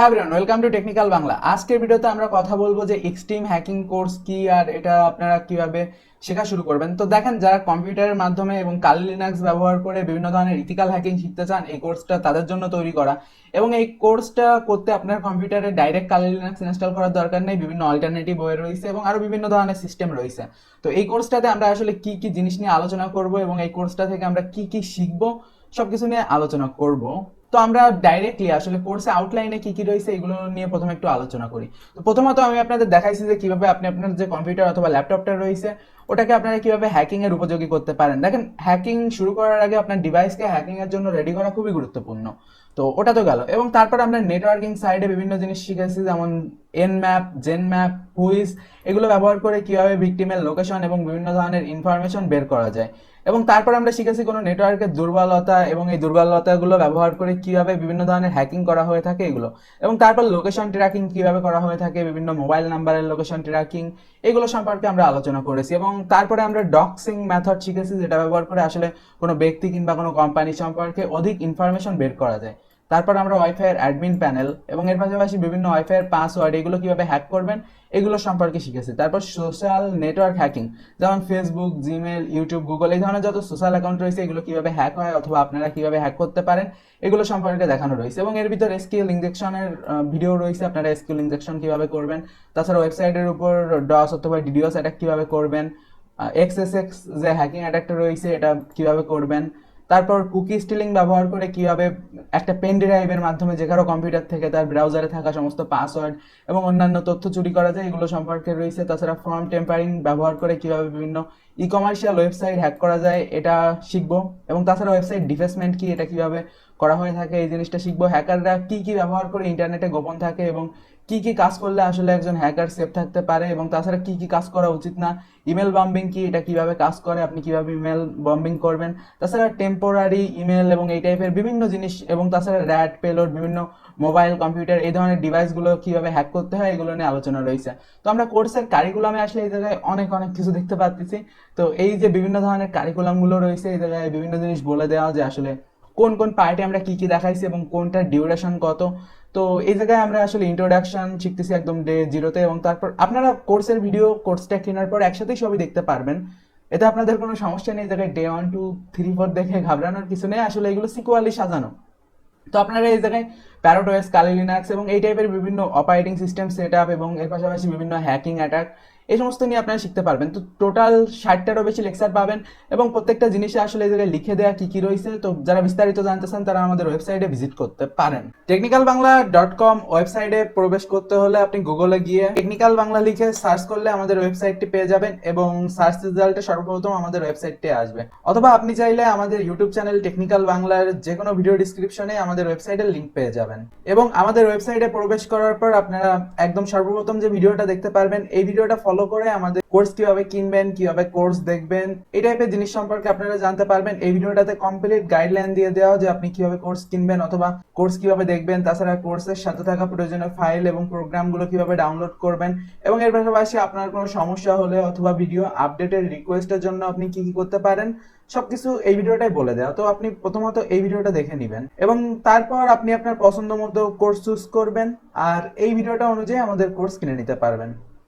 হ্যাঁ everyone, welcome to technical Bangla. আজকের ভিডিওতে আমরা কথা বলবো যে এক্সট্রিম হ্যাকিং কোর্স কি আর এটা আপনারা কিভাবে শেখা শুরু করবেন। তো দেখেন, যারা কম্পিউটারের মাধ্যমে এবং কালি লিনাক্স ব্যবহার করে বিভিন্ন ধরনের ইথিক্যাল হ্যাকিং শিখতে চান, এই কোর্সটা তাদের জন্য তৈরি করা। এবং এই কোর্সটা করতে আপনার কম্পিউটারে ডাইরেক্ট কালি লিনাক্স ইনস্টল করার দরকার নেই, বিভিন্ন অল্টারনেটিভ ওয়ে রয়েছে এবং আরো বিভিন্ন ধরনের সিস্টেম রয়েছে। তো এই কোর্সটাতে আমরা আসলে কি কি জিনিস নিয়ে আলোচনা করব এবং এই কোর্সটা থেকে আমরা কি কি শিখবো সবকিছু নিয়ে আলোচনা করব। তো আমরা ডাইরেক্টলি আসলে কোর্সে আউটলাইনে কি কি রয়েছে এগুলো নিয়ে প্রথমে একটু আলোচনা করি। তো প্রথমত আমি আপনাদের দেখাইছি যে কিভাবে আপনি আপনার যে কম্পিউটার অথবা ল্যাপটপটা রয়েছে ওটাকে আপনারা কিভাবে হ্যাকিং এর উপযোগী করতে পারেন। দেখেন, হ্যাকিং শুরু করার আগে আপনার ডিভাইসকে হ্যাকিং এর জন্য রেডি করা খুবই গুরুত্বপূর্ণ। তো ওটা তো গেল, এবং তারপর আমরা নেটওয়ার্কিং সাইডে বিভিন্ন জিনিস শিখেছি, যেমন Nmap, Zenmap, whois, এগুলো ব্যবহার করে কিভাবে ভিকটিমের লোকেশন এবং বিভিন্ন ধরনের ইনফরমেশন বের করা যায়। এবং তারপর আমরা শিখেছি কোনো নেটওয়ার্কের দুর্বলতা এবং এই দুর্বলতাগুলো ব্যবহার করে কিভাবে বিভিন্ন ধরনের হ্যাকিং করা হয়ে থাকে এগুলো। এবং তারপর লোকেশন ট্র্যাকিং কিভাবে করা হয়ে থাকে, বিভিন্ন মোবাইল নাম্বারের লোকেশন ট্র্যাকিং, এগুলো সম্পর্কে আমরা আলোচনা করেছি। এবং তারপরে আমরা ডক্সিং মেথড শিখেছি, যেটা ব্যবহার করে আসলে কোনো ব্যক্তি কিংবা কোনো কোম্পানি সম্পর্কে অধিক ইনফরমেশন বের করা যায়। তারপর আমরা ওয়াইফাই এর অ্যাডমিন প্যানেল এবং এর পাশাপাশি বিভিন্ন ওয়াইফাই এর পাসওয়ার্ড এগুলো কিভাবে হ্যাক করবেন এগুলো সম্পর্কে শিখেছি। তারপর সোশ্যাল নেটওয়ার্ক হ্যাকিং, যেমন ফেসবুক, জিমেল, ইউটিউব, গুগল, এই ধরনের যত সোশ্যাল অ্যাকাউন্ট রয়েছে এগুলো কিভাবে হ্যাক হয় অথবা আপনারা কিভাবে হ্যাক করতে পারেন এগুলো সম্পর্কে দেখানো রয়েছে। এবং এর ভিতরে এসকিউএল ইনজেকশনের ভিডিও রয়েছে, আপনারা এসকিউএল ইনজেকশন কিভাবে করবেন, তাছাড়া ওয়েবসাইটের উপর ডস অথবা ডিডিওস অ্যাটাক কিভাবে করবেন, এক্সএসএক্স যে হ্যাকিং অ্যাটাকটা রয়েছে এটা কিভাবে করবেন, তারপর কুকি স্টিলিং ব্যবহার করে কিভাবে একটা পেন ড্রাইভের মাধ্যমে যে কারো কম্পিউটার থেকে তার ব্রাউজারে থাকা সমস্ত পাসওয়ার্ড এবং অন্যান্য তথ্য চুরি করা যায় এগুলো সম্পর্কে রয়েছে। তাছাড়া ফর্ম টেম্পারিং ব্যবহার করে কিভাবে বিভিন্ন ই কমার্শিয়াল ওয়েবসাইট হ্যাক করা যায় এটা শিখবো। এবং তাছাড়া ওয়েবসাইট ডিফেসমেন্ট কি, এটা কিভাবে করা হয়ে থাকে এই জিনিসটা শিখবো। হ্যাকাররা কি কি ব্যবহার করে ইন্টারনেটে গোপন থাকে এবং কি কি কাজ করলে আসলে একজন হ্যাকার সেফ থাকতে পারে, এবং তাছাড়া কি কি কাজ করা উচিত না। ইমেল বম্বিং কি, এটা কিভাবে কাজ করে, আপনি কিভাবে ইমেল বম্বিং করবেন। তাছাড়া টেম্পোরারি ইমেল এবং এই টাইপের বিভিন্ন জিনিস, এবং তাছাড়া র্যাট পেলোড, বিভিন্ন মোবাইল কম্পিউটার এই ধরনের ডিভাইসগুলো কিভাবে হ্যাক করতে হয় এগুলো নিয়ে আলোচনা রয়েছে। তো আমরা কোর্সের কারিকুলামে আসলে এই জায়গায় অনেক অনেক কিছু দেখতে পাচ্ছি। তো এই যে বিভিন্ন ধরনের কারিকুলামগুলো রয়েছে এই জায়গায় বিভিন্ন জিনিস বলে দেওয়া যে আসলে কোন কোন পার্টে আমরা কি কি দেখাইছি এবং কোনটার ডিউরেশন কত। তো এই জায়গায় আমরা আসলে ইন্ট্রোডাকশন শিখতেছি একদম ডে জিরোতে, এবং তারপর আপনারা কোর্সের ভিডিও কোর্সটা কেনার পর একসাথেই সবই দেখতে পারবেন। এতে আপনাদের কোনো সমস্যা নেই, জায়গায় ডে 1, 2, 3, 4 দেখে ঘাবড়ানোর কিছু নেই, আসলে এগুলো সিকুয়ালি সাজানো। তো আপনারা এই জায়গায় প্যারোটওয়েস, কালি লিনাক্স এবং এই টাইপের বিভিন্ন অপারেটিং সিস্টেম সেট আপ এবং এর পাশাপাশি বিভিন্ন হ্যাকিং অ্যাটাক এই সমস্ত নিয়ে আপনারা শিখতে পারবেন। তো টোটাল 60টারও বেশি লেকচার পাবেন এবং প্রত্যেকটা জিনিসে আসলে এই জায়গায় লিখে দেওয়া কি কি রয়েছে। তো যারা বিস্তারিত জানতে চান তারা আমাদের ওয়েবসাইটে ভিজিট করতে পারেন। technicalbangla.com ওয়েবসাইটে প্রবেশ করতে হলে আপনি গুগলে গিয়ে টেকনিক্যাল বাংলা লিখে সার্চ করলে আমাদের ওয়েবসাইটটি পেয়ে যাবেন এবং সার্চ রেজাল্টে সর্বপ্রথম আমাদের ওয়েবসাইটটি আসবে। অথবা আপনি চাইলে আমাদের ইউটিউব চ্যানেল টেকনিক্যাল বাংলার যে কোনো ভিডিও ডিসক্রিপশনে আমাদের ওয়েবসাইটের লিঙ্ক পেয়ে যাবেন। এবং আমাদের ওয়েবসাইটে প্রবেশ করার পর আপনারা একদম সর্বপ্রথম যে ভিডিওটা দেখতে পারবেন এই ভিডিওটা ফলো করে আমাদের কোর্স কিভাবে কিনবেন, কিভাবে কোর্স দেখবেন, এই টাইপের জিনিস সম্পর্কে আপনারা জানতে পারবেন। এই ভিডিওটাতে কমপ্লিট গাইডলাইন দিয়ে দেওয়া যে আপনি কিভাবে কোর্স কিনবেন অথবা কোর্স কিভাবে দেখবেন, তাছাড়া কোর্সের সাথে থাকা প্রয়োজনীয় ফাইল এবং প্রোগ্রামগুলো কিভাবে ডাউনলোড করবেন, এবং এর পাশাপাশি আপনার কোনো সমস্যা হলে অথবা ভিডিও আপডেটের রিকোয়েস্টের জন্য আপনি কি কি করতে পারেন সবকিছু এই ভিডিওটাই বলে দেওয়া। তো আপনি প্রথমত এই ভিডিওটা দেখে নেবেন এবং তারপর আপনি আপনার পছন্দ মতো কোর্স চুজ করবেন আর এই ভিডিওটা অনুযায়ী আমাদের কোর্স কিনে নিতে পারবেন।